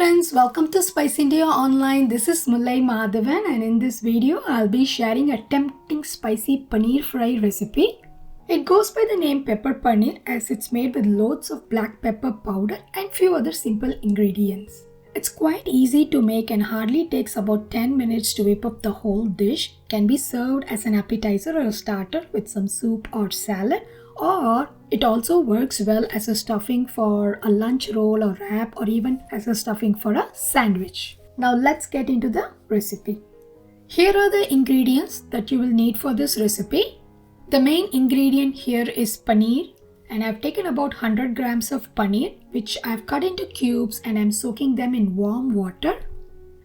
friends, welcome to Spiceindiaonline. This is Mulai Madhavan, and in this video I'll be sharing a tempting spicy paneer fry recipe. It goes by the name pepper paneer as it's made with loads of black pepper powder and few other simple ingredients. It's quite easy to make and hardly takes about 10 minutes to whip up the whole dish. Can be served as an appetizer or a starter with some soup or salad, or it also works well as a stuffing for a lunch roll or wrap, or even as a stuffing for a sandwich. Now let's get into the recipe. Here are the ingredients that you will need for this recipe. The main ingredient here is paneer, and I've taken about 100 grams of paneer which I've cut into cubes and I'm soaking them in warm water.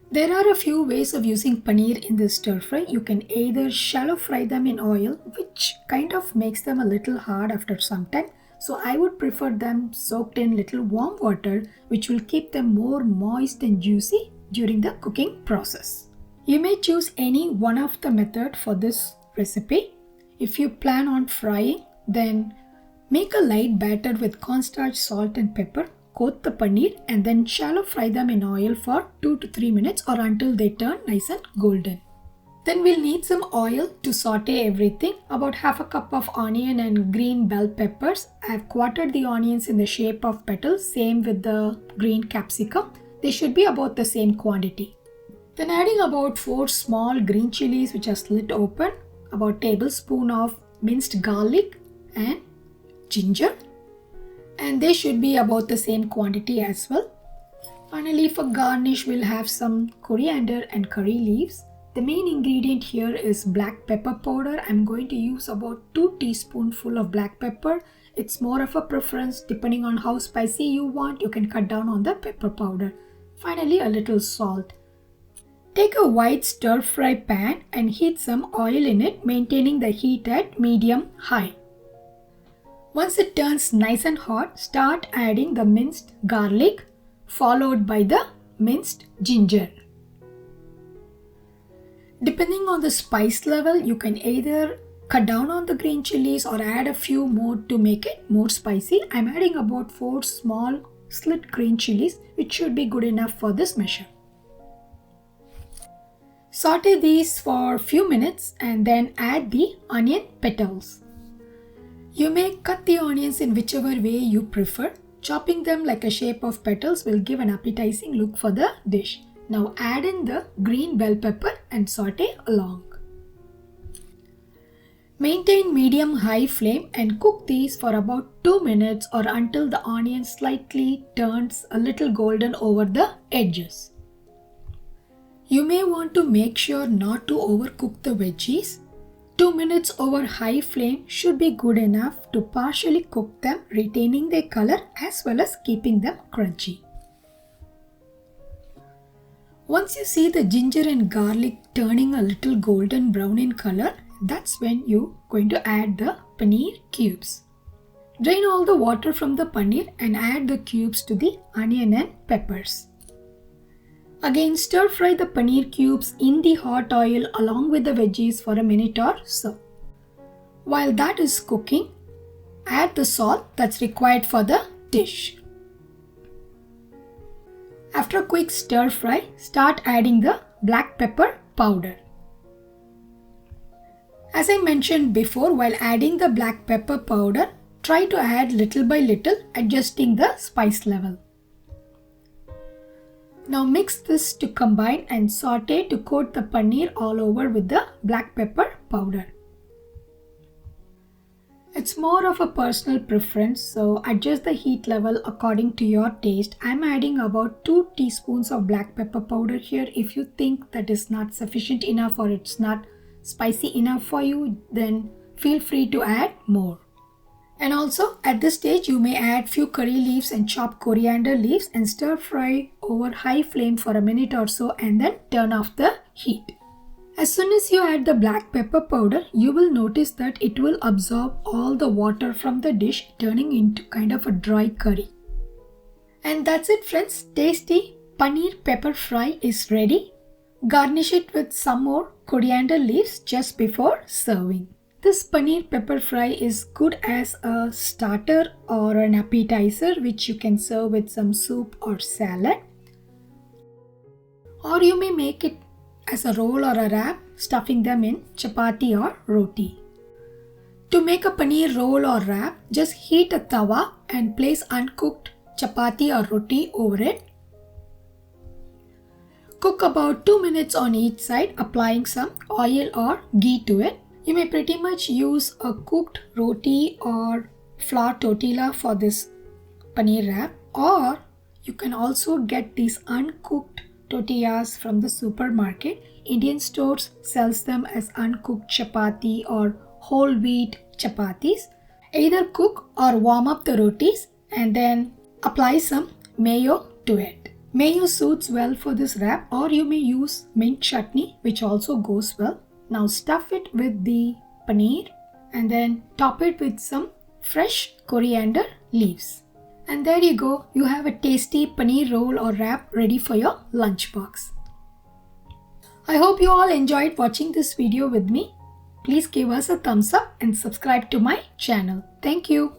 There are a few ways of using paneer in this stir fry. You can either shallow fry them in oil, which kind of makes them a little hard after some time. So I would prefer them soaked in little warm water, which will keep them more moist and juicy during the cooking process. You may choose any one of the method for this recipe. If you plan on frying, then make a light batter with cornstarch, salt and pepper. Coat the paneer and then shallow fry them in oil for 2 to 3 minutes or until they turn nice and golden. Then we'll need some oil to saute everything. About half a cup of onion and green bell peppers. I've quartered the onions in the shape of petals, same with the green capsicum. They should be about the same quantity. Then adding about 4 small green chilies which are slit open, about tablespoon of minced garlic and ginger. And they should be about the same quantity as well. Finally, for garnish, we'll have some coriander and curry leaves. The main ingredient here is black pepper powder. I'm going to use about 2 teaspoonfuls of black pepper. It's more of a preference depending on how spicy you want. You can cut down on the pepper powder. Finally, a little salt. Take a wide stir fry pan and heat some oil in it, maintaining the heat at medium-high. Once it turns nice and hot, start adding the minced garlic followed by the minced ginger. Depending on the spice level, you can either cut down on the green chilies or add a few more to make it more spicy. I'm adding about 4 small slit green chilies, which should be good enough for this measure. Saute these for a few minutes and then add the onion petals. You may cut the onions in whichever way you prefer. Chopping them like a shape of petals will give an appetizing look for the dish. Now add in the green bell pepper and saute along. Maintain medium-high flame and cook these for about 2 minutes or until the onion slightly turns a little golden over the edges. You may want to make sure not to overcook the veggies. 2 minutes over high flame should be good enough to partially cook them, retaining their color as well as keeping them crunchy. Once you see the ginger and garlic turning a little golden brown in color, that's when you're going to add the paneer cubes. Drain all the water from the paneer and add the cubes to the onion and peppers. Again, stir fry the paneer cubes in the hot oil along with the veggies for a minute or so. While that is cooking, add the salt that's required for the dish. After a quick stir fry, start adding the black pepper powder. As I mentioned before, while adding the black pepper powder, try to add little by little, adjusting the spice level. Now mix this to combine and saute to coat the paneer all over with the black pepper powder. It's more of a personal preference, so adjust the heat level according to your taste. I'm adding about 2 teaspoons of black pepper powder here. If you think that is not sufficient enough or it's not spicy enough for you, then feel free to add more. And also at this stage you may add few curry leaves and chopped coriander leaves and stir fry over high flame for a minute or so and then turn off the heat. As soon as you add the black pepper powder, you will notice that it will absorb all the water from the dish, turning into kind of a dry curry. And that's it friends, tasty paneer pepper fry is ready. Garnish it with some more coriander leaves just before serving. This paneer pepper fry is good as a starter or an appetizer which you can serve with some soup or salad. Or you may make it as a roll or a wrap, stuffing them in chapati or roti. To make a paneer roll or wrap, just heat a tawa and place uncooked chapati or roti over it. Cook about 2 minutes on each side, applying some oil or ghee to it. You may pretty much use a cooked roti or flour tortilla for this paneer wrap, or you can also get these uncooked tortillas from the supermarket. Indian stores sells them as uncooked chapati or whole wheat chapatis. Either cook or warm up the rotis and then apply some mayo to it. Mayo suits well for this wrap, or you may use mint chutney, which also goes well. Now stuff it with the paneer and then top it with some fresh coriander leaves. And there you go, you have a tasty paneer roll or wrap ready for your lunchbox. I hope you all enjoyed watching this video with me. Please give us a thumbs up and subscribe to my channel. Thank you.